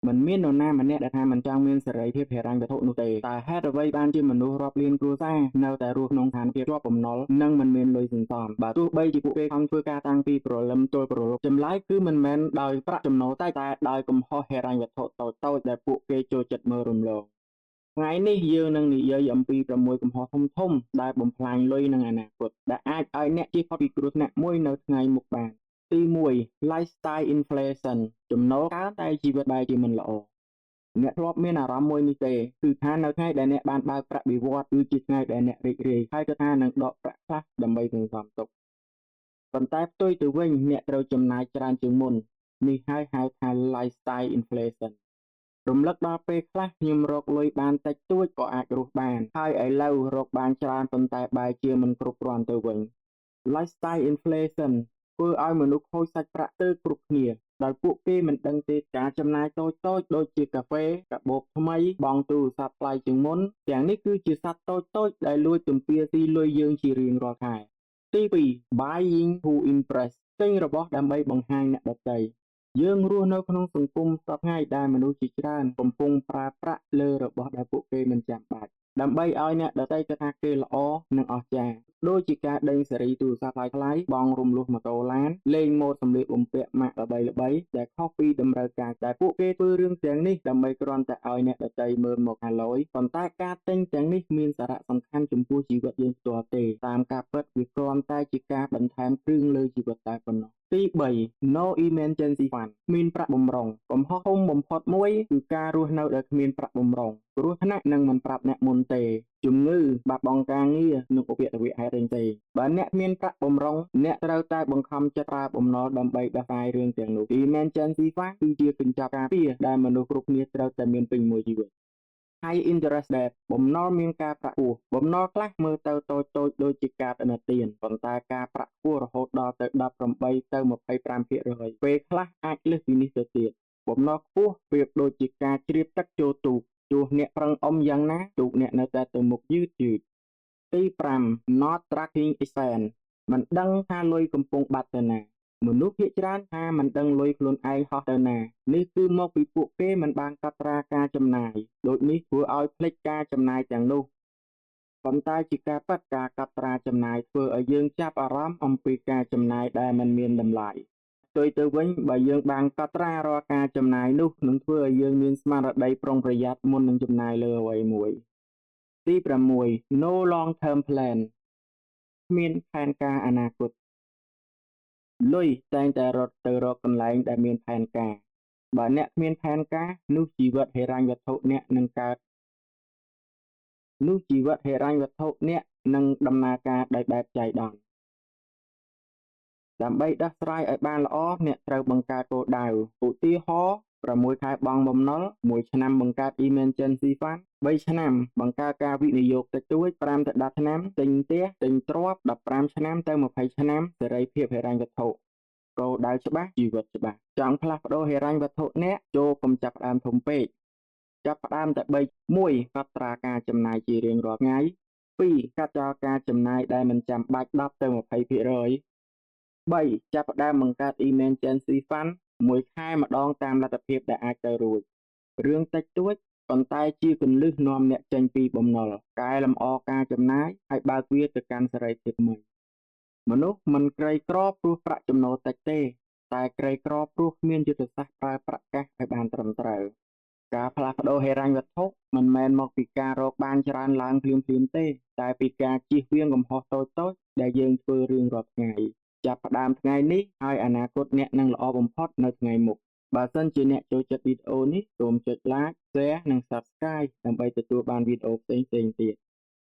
មិនមាននរណាម្នាក់ដែលថាមិនចង់មានសេរីភាពហិរញ្ញវត្ថុនោះទេតែហេតុអ្វីបានជាមនុស្សរាប់លានគ្រួសារនៅតែរស់ក្នុងស្ថានភាពជាប់បំណុលនិងមិនមានលុយសន្សំបើទោះបីជាពួកគេខំធ្វើការតាំងពីព្រលឹមទល់ព្រលប់ចម្លើយគឺមិនមែនដោយប្រាក់ចំណូលតែដោយកំហុសហិរញ្ញវត្ថុតូចៗដែលពួកគេចូលចិត្តមើលរំលងថ្ងៃនេះយើងនឹងនិយាយអំពី6កំហុសធំៗដែលបំផ្លាញលុយនិងអនាគតដែលអាចឲ្យអ្នកជៀសផុតពីគ្រោះថ្នាក់មួយនៅថ្ងៃមុខបានទី1 Lifestyle Inflation ចំណូលកើនតែជីវិតបែរជាមិនល្អអ្នកធ្លាប់មានអារម្មណ៍មួយនេះទេគឺថានៅថ្ងៃដែលអ្នកបានបើកប្រាក់បៀវត្សគឺជាថ្ងៃដែលអ្នករីករាយហើយក៏ថានឹងដកប្រាក់ខ្លះដើម្បីសន្សំទុកប៉ុន្តែផ្ទុយទៅវិញអ្នកត្រូវចំណាយច្រើនជាងមុននេះហើយហៅថា Lifestyle Inflation រំលឹកដល់ពេលខ្លះខ្ញុំរកលុយបានតិចតួចក៏អាចរស់បានហើយឥឡូវរកបានច្រើនប៉ុន្តែបែរជាមិនគ្រប់គ្រាន់ទៅវិញ Lifestyle Inflation ធ្វើឲ្យមនុស្សខូចសាច់ប្រាក់ទៅគ្រប់គ្នាដោយពួកគេមិនដឹងទេការចំណាយតូចៗដូចជាកាហ្វេកាបូបថ្មីបង់ទូរស័ព្ទថ្លៃជាងមុនទាំងនេះគឺជាសត្វតូចៗដែលលួចទំពាស៊ីលុយយើងជារៀងរាល់ខែទី2 Buying to Impress ទិញរបស់ដើម្បីបង្ហាញអ្នកដទៃយើងរស់នៅក្នុងសង្គមសពថ្ងៃដែលមនុស្សជាច្រើនកំពុងប្រើប្រាក់លើរបស់ដែលពួកគេមិនចាំបាច់ដើម្បីឲ្យអ្នកដទៃគិតថាគេល្អនិងអស្ចារ្យដូចជាការដេញសេរីទូរស័ព្ទថ្លៃៗបង់រំលោះម៉ូតូឡានលេងម៉ូដសម្លៀកបំពាក់ម៉ាកល្បីៗដែលខុសពីតម្រូវការតែពួកគេធ្វើរឿងទាំងនេះដើម្បីគ្រាន់តែឲ្យអ្នកដទៃមើលមកអាឡូយប៉ុន្តែការទិញទាំងនេះមានសារៈសំខាន់ចំពោះជីវិតយើងផ្ទាល់ទេតាមការពិតវាគ្រាន់តែជាការបន្ថែមគ្រឿងលើជីវិតតែប៉ុណ្ណោះទី3 No Emergency Fund មានប្រាក់បម្រុងកំហុសធំបំផុតមួយគឺការរស់នៅដោយគ្មានប្រាក់បម្រុងគ្រោះថ្នាក់នឹងមិនប្រាប់អ្នកមុនទេជំងឺបាត់បង់ការងារនិងឧបទ្ទវហេតុផ្សេងៗបើអ្នកមានប្រាក់បម្រុងអ្នកត្រូវតែបង្ខំចិត្តប្រើបំណុលដើម្បីដោះស្រាយរឿងទាំងនោះ Emergency Fund គឺជាកញ្ចប់ការពារដែលមនុស្សគ្រប់គ្នាត្រូវតែមានពេញមួយជីវិតHigh interest debt បំណុលមានការប្រាក់ខ្ពស់បំណុលខ្លះមើលទៅតូចៗដូចជាការឥណទានប៉ុន្តែការប្រាក់ខ្ពស់រហូតដល់ទៅ18ទៅ25%ពេលខ្លះអាចលើសពីនេះទៅទៀតបំណុលខ្ពស់ប្រៀបដូចជាការជ្រាបទឹកចូលទូកទោះអ្នកប្រឹងអុំយ៉ាងណាទូកអ្នកនៅតែទៅមុខយឺតទី5 Not tracking expense មិនដឹងថាលុយកំពុងបាត់ទៅណាមនុស្សភាគច្រើនថាមិនដឹងលុយខ្លួនឯងហោះទៅណានេះគឺមកពីពួកគេមិនបានកត់ត្រាការចំណាយដូចនេះធ្វើឲ្យភ្លេចការចំណាយទាំងនោះប៉ុន្តែជាការពិតការកត់ត្រាចំណាយធ្វើឲ្យយើងចាប់អារម្មណ៍អំពីការចំណាយដែលមិនមានតម្លៃផ្ទុយទៅវិញបើយើងបានកត់ត្រារាល់ការចំណាយនោះនឹងធ្វើឲ្យយើងមានស្មារតីប្រុងប្រយ័ត្នមុននឹងចំណាយលើអ្វីមួយទី6 No long term plan គ្មានផែនការអនាគតលុយតែងតែរត់ទៅរកកន្លែងដែលមានផែនការបើអ្នកគ្មានផែនការនោះជីវិតហិរញ្ញវត្ថុអ្នកនឹងដំណើរការដោយបែបចៃដន្យដើម្បីដោះស្រាយឲ្យបានល្អអ្នកត្រូវបង្កើតគោលដៅឧទាហរណ៍6ខែបង់បំណុល1ឆ្នាំបង្កើត Emergency Fund 3ឆ្នាំបង្កើតការវិនិយោគតិចតួច5ទៅ10ឆ្នាំទិញផ្ទះទិញទ្រព្យ15ឆ្នាំទៅ20ឆ្នាំសេរីភាពហិរញ្ញវត្ថុគោលដៅច្បាស់ជីវិតច្បាស់ចង់ផ្លាស់ប្ដូរហិរញ្ញវត្ថុអ្នកចូលកុំចាប់ផ្ដើមធំពេកចាប់ផ្ដើមតែ3 1កត់ត្រាការចំណាយជារៀងរាល់ថ្ងៃ2កាត់ចោលការចំណាយដែលមិនចាំបាច់10ទៅ20% 3ចាប់ផ្ដើមបង្កើត Emergency Fund មួយខែម្ដងតាមលទ្ធភាពដែលអាចទៅរួចរឿងតិចតួចប៉ុន្តែជាគន្លឹះនាំអ្នកចេញពីបំណុលកែលម្អការចំណាយឲ្យបើកវាទៅកាន់សេរីភាពថ្មីមនុស្សមិនក្រីក្រព្រោះប្រាក់ចំណូលតិចទេតែក្រីក្រព្រោះគ្មានយុទ្ធសាស្ត្រប្រើប្រាក់កាសឲ្យបានត្រឹមត្រូវការផ្លាស់ប្ដូរហិរញ្ញវត្ថុមិនមែនមកពីការរកបានច្រើនឡើងភ្លាមៗទេតែពីការជៀសវាងកំហុសតូចៗដែលយើងធ្វើរៀងរាល់ថ្ងៃចាប់ផ្ដើមថ្ងៃនេះហើយអនាគតអ្នកនឹងល្អបំផុតនៅថ្ងៃមុខបើសិនជាអ្នកចូលចិត្តវីដេអូនេះសូមចុច Like Share និង Subscribe ដើម្បីទទួលបានវីដេអូផ្សេងៗទៀត